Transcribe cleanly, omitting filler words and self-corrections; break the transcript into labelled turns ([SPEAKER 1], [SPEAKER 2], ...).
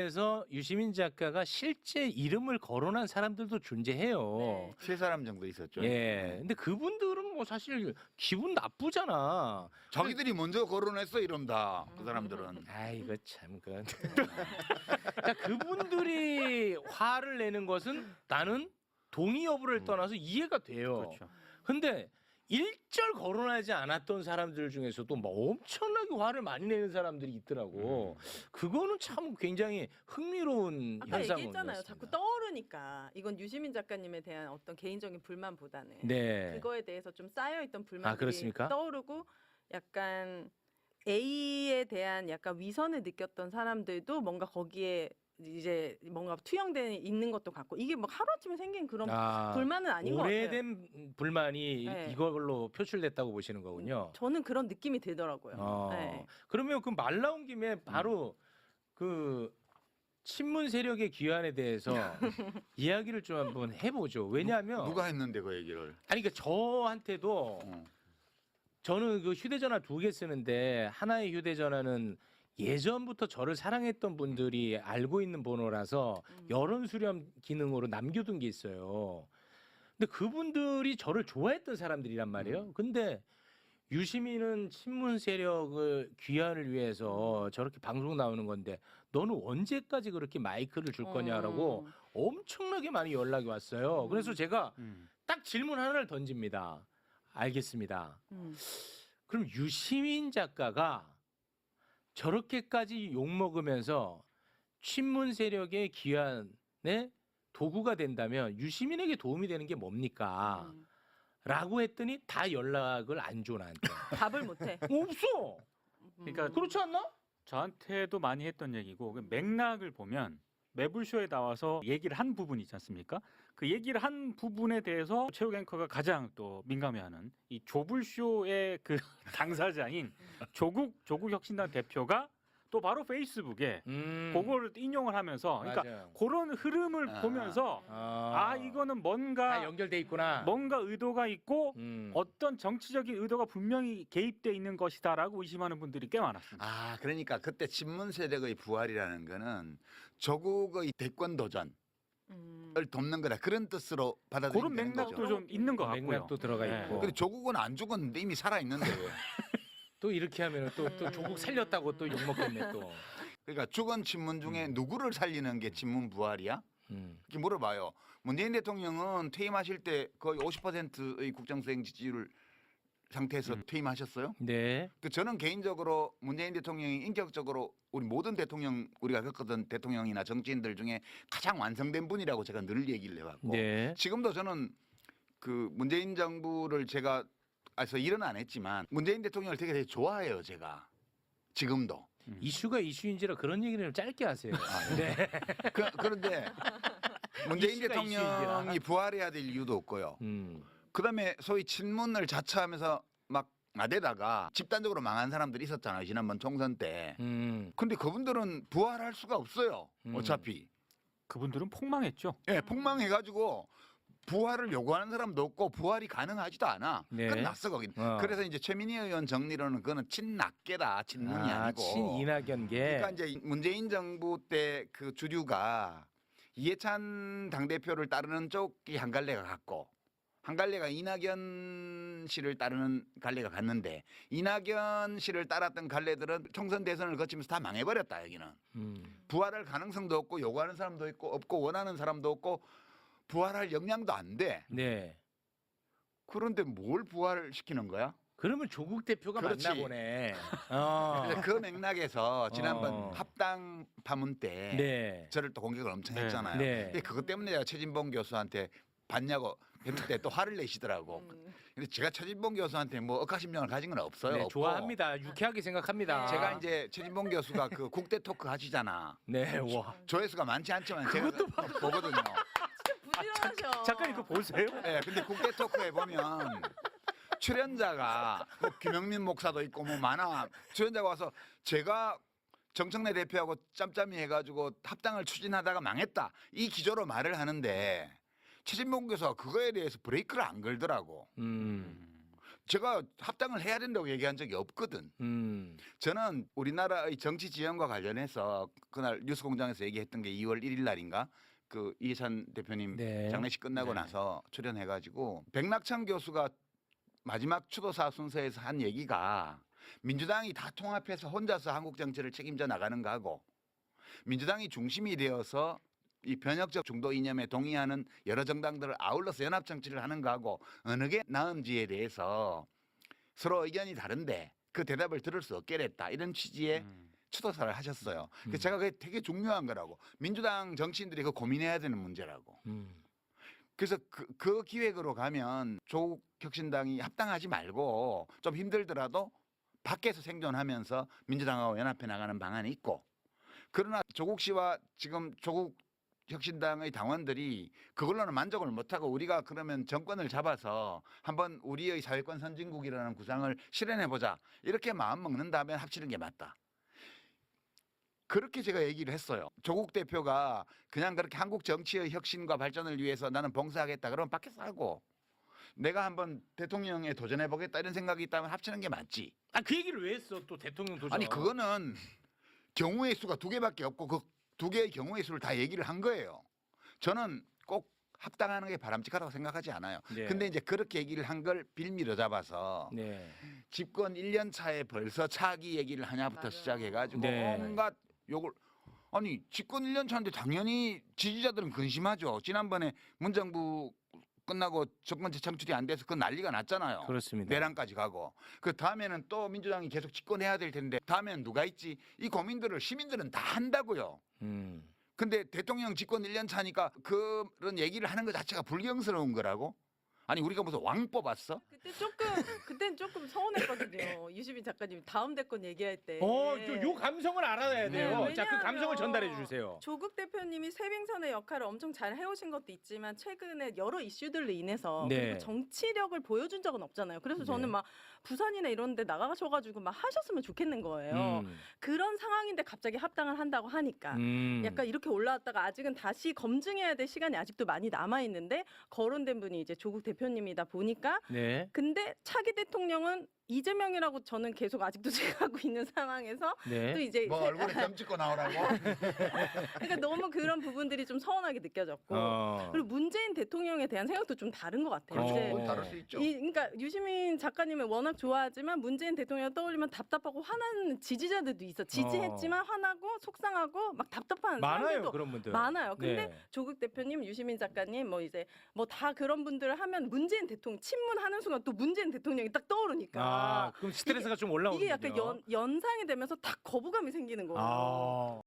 [SPEAKER 1] 그래서 유시민 작가가 실제 이름을 거론한 사람들도 존재해요.
[SPEAKER 2] 네.
[SPEAKER 3] 세 사람 정도 있었죠.
[SPEAKER 1] 예. 근데 그분들은 뭐 사실 기분 나쁘잖아.
[SPEAKER 3] 자기들이 먼저 거론했어 이런다. 그 사람들은.
[SPEAKER 1] 아 이거 참 그. 자, 그분들이 화를 내는 것은 나는 동의 여부를 떠나서 이해가 돼요.
[SPEAKER 4] 그렇죠.
[SPEAKER 1] 근데 일절 거론하지 않았던 사람들 중에서도 뭐 엄청나게 화를 많이 내는 사람들이 있더라고. 그거는 참 굉장히 흥미로운
[SPEAKER 2] 아까
[SPEAKER 1] 현상이었습니다.
[SPEAKER 2] 얘기했잖아요. 자꾸 떠오르니까 이건 유시민 작가님에 대한 어떤 개인적인 불만보다는
[SPEAKER 1] 네.
[SPEAKER 2] 그거에 대해서 좀 쌓여있던
[SPEAKER 1] 아,
[SPEAKER 2] 불만들이
[SPEAKER 1] 그렇습니까?
[SPEAKER 2] 떠오르고 약간 A에 대한 약간 위선을 느꼈던 사람들도 뭔가 거기에 이제 뭔가 투영돼 있는 것도 같고 이게 뭐 하루아침에 생긴 그런 불만은 아닌 것 같아요.
[SPEAKER 1] 오래된 불만이
[SPEAKER 2] 네.
[SPEAKER 1] 이걸로 표출됐다고 보시는 거군요.
[SPEAKER 2] 저는 그런 느낌이 들더라고요. 네.
[SPEAKER 1] 그러면 그 말 나온 김에 바로 그 친문 세력의 귀환에 대해서 이야기를 좀 한번 해보죠. 왜냐하면
[SPEAKER 3] 누가 했는데 그 얘기를.
[SPEAKER 1] 아니 그러니까 저한테도 저는 그 휴대전화 2개 쓰는데 하나의 휴대전화는 예전부터 저를 사랑했던 분들이 알고 있는 번호라서 여론 수렴 기능으로 남겨둔 게 있어요. 근데 그분들이 저를 좋아했던 사람들이란 말이에요. 근데 유시민은 친문 세력을 귀환을 위해서 저렇게 방송 나오는 건데 너는 언제까지 그렇게 마이크를 줄 거냐라고 엄청나게 많이 연락이 왔어요. 그래서 제가 딱 질문 하나를 던집니다. 알겠습니다. 그럼 유시민 작가가 저렇게까지 욕먹으면서 친문 세력의 귀환의 도구가 된다면 유시민에게 도움이 되는 게 뭡니까? 라고 했더니 다 연락을 안 줘 나한테.
[SPEAKER 2] 답을 못해.
[SPEAKER 1] 없어.
[SPEAKER 4] 그러니까
[SPEAKER 1] 그렇지 않나?
[SPEAKER 4] 저한테도 많이 했던 얘기고 그 맥락을 보면 매불쇼에 나와서 얘기를 한 부분이 있지 않습니까? 그 얘기를 한 부분에 대해서 최욱 앵커가 가장 또 민감해하는 이 조불쇼의 그 당사자인 조국 혁신당 대표가 또 바로 페이스북에 그거를 인용을 하면서 그러니까
[SPEAKER 1] 맞아요.
[SPEAKER 4] 그런 흐름을 보면서 이거는 뭔가
[SPEAKER 1] 다 연결돼 있구나.
[SPEAKER 4] 뭔가 의도가 있고
[SPEAKER 1] 음.
[SPEAKER 4] 어떤 정치적인 의도가 분명히 개입돼 있는 것이다라고 의심하는 분들이 꽤 많았습니다.
[SPEAKER 3] 아, 그러니까 그때 친문 세력의 부활이라는 거는 조국의 대권 도전을 돕는 거다. 그런 뜻으로
[SPEAKER 4] 그런
[SPEAKER 3] 받아들이는
[SPEAKER 4] 맥락도
[SPEAKER 3] 거죠.
[SPEAKER 4] 좀 있는 것 같고요.
[SPEAKER 1] 맥락도 들어가
[SPEAKER 4] 네.
[SPEAKER 1] 있고.
[SPEAKER 3] 근데 조국은 안 죽었는데 이미 살아 있는데.
[SPEAKER 1] 또 이렇게 하면 또 조국 살렸다고 또 욕먹겠네 또.
[SPEAKER 3] 그러니까 죽은 친문 중에 누구를 살리는 게 친문 부활이야? 이렇게 물어봐요. 문재인 대통령은 퇴임하실 때 거의 50%의 국정수행 지지율 상태에서 퇴임하셨어요.
[SPEAKER 1] 네.
[SPEAKER 3] 그 저는 개인적으로 문재인 대통령이 인격적으로 우리 모든 대통령 우리가 겪었던 대통령이나 정치인들 중에 가장 완성된 분이라고 제가 늘 얘기를 해왔고
[SPEAKER 1] 네.
[SPEAKER 3] 지금도 저는 그 문재인 정부를 제가 그래서 일은 안 했지만 문재인 대통령을 되게 좋아해요 제가 지금도.
[SPEAKER 1] 이슈가 이슈인지라 그런 얘기를 좀 짧게 하세요. 네.
[SPEAKER 3] 그런데 문재인
[SPEAKER 1] 이슈가
[SPEAKER 3] 대통령이
[SPEAKER 1] 이슈인지라.
[SPEAKER 3] 부활해야 될 이유도 없고요. 그다음에 소위 친문을 자처하면서 막 나대다가 집단적으로 망한 사람들이 있었잖아요. 지난번 총선 때. 근데 그분들은 부활할 수가 없어요. 어차피.
[SPEAKER 4] 그분들은 폭망했죠.
[SPEAKER 3] 예, 폭망해가지고 부활을 요구하는 사람도 없고 부활이 가능하지도 않아.
[SPEAKER 1] 네.
[SPEAKER 3] 끝났어 거긴. 그래서 이제 최민희 의원 정리로는 그거는 친낙계다. 친문이 아니고.
[SPEAKER 1] 친이낙연계.
[SPEAKER 3] 그러니까 이제 문재인 정부 때 그 주류가 이해찬 당대표를 따르는 쪽이 한 갈래가 갔고 한 갈래가 이낙연 씨를 따르는 갈래가 갔는데 이낙연 씨를 따랐던 갈래들은 총선 대선을 거치면서 다 망해버렸다 여기는. 부활할 가능성도 없고 요구하는 사람도 있고 없고 원하는 사람도 없고 부활할 역량도 안 돼.
[SPEAKER 1] 네.
[SPEAKER 3] 그런데 뭘 부활시키는 거야?
[SPEAKER 1] 그러면 조국 대표가
[SPEAKER 3] 그렇지.
[SPEAKER 1] 맞나 보네.
[SPEAKER 3] 그래서 그 맥락에서 지난번 합당 파문 때
[SPEAKER 1] 네.
[SPEAKER 3] 저를 또 공격을 엄청
[SPEAKER 4] 네.
[SPEAKER 3] 했잖아요.
[SPEAKER 1] 네.
[SPEAKER 3] 근데 그것 때문에 제가 최진봉 교수한테 봤냐고 했는데 또 화를 내시더라고. 근데 제가 최진봉 교수한테 뭐 억하심령을 가진 건 없어요.
[SPEAKER 1] 네,
[SPEAKER 3] 없고.
[SPEAKER 1] 좋아합니다. 유쾌하게 생각합니다.
[SPEAKER 3] 제가 이제 최진봉 교수가 그 국대 토크 하시잖아.
[SPEAKER 1] 네, 와.
[SPEAKER 3] 조회수가 많지 않지만 제가 보거든요.
[SPEAKER 2] 부지런하셔.
[SPEAKER 4] 작가님 그거 보세요?
[SPEAKER 3] 네, 근데 국대 토크에 보면 출연자가 뭐 김영민 목사도 있고 뭐 많아. 출연자가 와서 제가 정청래 대표하고 짬짬이 해가지고 합당을 추진하다가 망했다. 이 기조로 말을 하는데 최진봉 교수가 그거에 대해서 브레이크를 안 걸더라고. 제가 합당을 해야 된다고 얘기한 적이 없거든. 저는 우리나라의 정치 지형과 관련해서 그날 뉴스공장에서 얘기했던 게 2월 1일 날인가 그 이해찬 대표님
[SPEAKER 1] 네.
[SPEAKER 3] 장례식 끝나고
[SPEAKER 4] 네.
[SPEAKER 3] 나서 출연해가지고 백낙천 교수가 마지막 추도사 순서에서 한 얘기가 민주당이 다 통합해서 혼자서 한국 정치를 책임져 나가는 거하고 민주당이 중심이 되어서 이 변혁적 중도 이념에 동의하는 여러 정당들을 아울러서 연합 정치를 하는 거하고 어느 게 나은지에 대해서 서로 의견이 다른데 그 대답을 들을 수 없게 됐다 이런 취지의 추도사를 하셨어요. 그래서 제가 그게 되게 중요한 거라고. 민주당 정치인들이 그 고민해야 되는 문제라고. 그래서 그 기획으로 가면 조국 혁신당이 합당하지 말고 좀 힘들더라도 밖에서 생존하면서 민주당하고 연합해 나가는 방안이 있고, 그러나 조국 씨와 지금 조국 혁신당의 당원들이 그걸로는 만족을 못하고 우리가 그러면 정권을 잡아서 한번 우리의 사회권 선진국이라는 구상을 실현해보자 이렇게 마음 먹는다면 합치는 게 맞다. 그렇게 제가 얘기를 했어요. 조국 대표가 그냥 그렇게 한국 정치의 혁신과 발전을 위해서 나는 봉사하겠다 그러면 밖에서 하고, 내가 한번 대통령에 도전해보겠다 이런 생각이 있다면 합치는 게 맞지.
[SPEAKER 1] 아, 그 얘기를 왜 했어? 또 대통령 도전.
[SPEAKER 3] 아니 그거는 경우의 수가 2개밖에 없고 그 2개의 경우의 수를 다 얘기를 한 거예요. 저는 꼭 합당하는 게 바람직하다고 생각하지 않아요.
[SPEAKER 1] 네.
[SPEAKER 3] 근데 이제 그렇게 얘기를 한 걸 빌미로 잡아서
[SPEAKER 1] 네.
[SPEAKER 3] 집권 1년 차에 벌써 차기 얘기를 하냐부터
[SPEAKER 2] 맞아요.
[SPEAKER 3] 시작해가지고
[SPEAKER 1] 네.
[SPEAKER 3] 온갖 욕을. 아니 집권 1년 차인데 당연히 지지자들은 근심하죠. 지난번에 문정부 끝나고 정권 재창출이 안 돼서 그 난리가 났잖아요.
[SPEAKER 1] 그렇습니다.
[SPEAKER 3] 내란까지 가고. 그 다음에는 또 민주당이 계속 집권해야 될 텐데 다음에는 누가 있지? 이 고민들을 시민들은 다 한다고요. 근데 대통령 집권 1년 차니까 그런 얘기를 하는 것 자체가 불경스러운 거라고? 아니 우리가 무슨 왕 뽑았어?
[SPEAKER 2] 그때는 조금 서운했거든요. 유시민 작가님 다음 대권 얘기할 때.
[SPEAKER 1] 요 감성을 알아야
[SPEAKER 2] 네,
[SPEAKER 1] 돼요. 자, 그
[SPEAKER 2] 왜냐하면
[SPEAKER 1] 감성을 전달해 주세요.
[SPEAKER 2] 조국 대표님이 쇄빙선의 역할을 엄청 잘 해오신 것도 있지만 최근에 여러 이슈들로 인해서
[SPEAKER 1] 네.
[SPEAKER 2] 그리고 정치력을 보여준 적은 없잖아요. 그래서 저는
[SPEAKER 1] 네.
[SPEAKER 2] 막 부산이나 이런 데 나가셔가지고 막 하셨으면 좋겠는 거예요. 그런 상황인데 갑자기 합당을 한다고 하니까 약간 이렇게 올라왔다가 아직은 다시 검증해야 될 시간이 아직도 많이 남아있는데 거론된 분이 이제 조국 대표님이다 보니까
[SPEAKER 1] 네.
[SPEAKER 2] 근데 차기 대통령은 이재명이라고 저는 계속 아직도 생각하고 있는 상황에서
[SPEAKER 1] 네.
[SPEAKER 2] 또 이제
[SPEAKER 3] 뭐 얼굴에 점 찍고 나오라고?
[SPEAKER 2] 그러니까 너무 그런 부분들이 좀 서운하게 느껴졌고 그리고 문재인 대통령에 대한 생각도 좀 다른 것 같아요.
[SPEAKER 1] 그렇죠.
[SPEAKER 2] 이제
[SPEAKER 3] 그건 다를 수 있죠.
[SPEAKER 2] 그러니까 유시민 작가님을 워낙 좋아하지만 문재인 대통령 떠올리면 답답하고 화나는 지지자들도 있어. 지지했지만 화나고 속상하고 막 답답한
[SPEAKER 1] 많아요,
[SPEAKER 2] 사람들도
[SPEAKER 1] 그런 분들.
[SPEAKER 2] 많아요. 근데
[SPEAKER 1] 네.
[SPEAKER 2] 조국 대표님, 유시민 작가님 뭐 이제 뭐 다 그런 분들을 하면 문재인 대통령 친문하는 순간 또 문재인 대통령이 딱 떠오르니까
[SPEAKER 1] 그럼 스트레스가 좀 올라오는군요.
[SPEAKER 2] 이게 약간 연상이 되면서 딱 거부감이 생기는 거예요.
[SPEAKER 1] 아.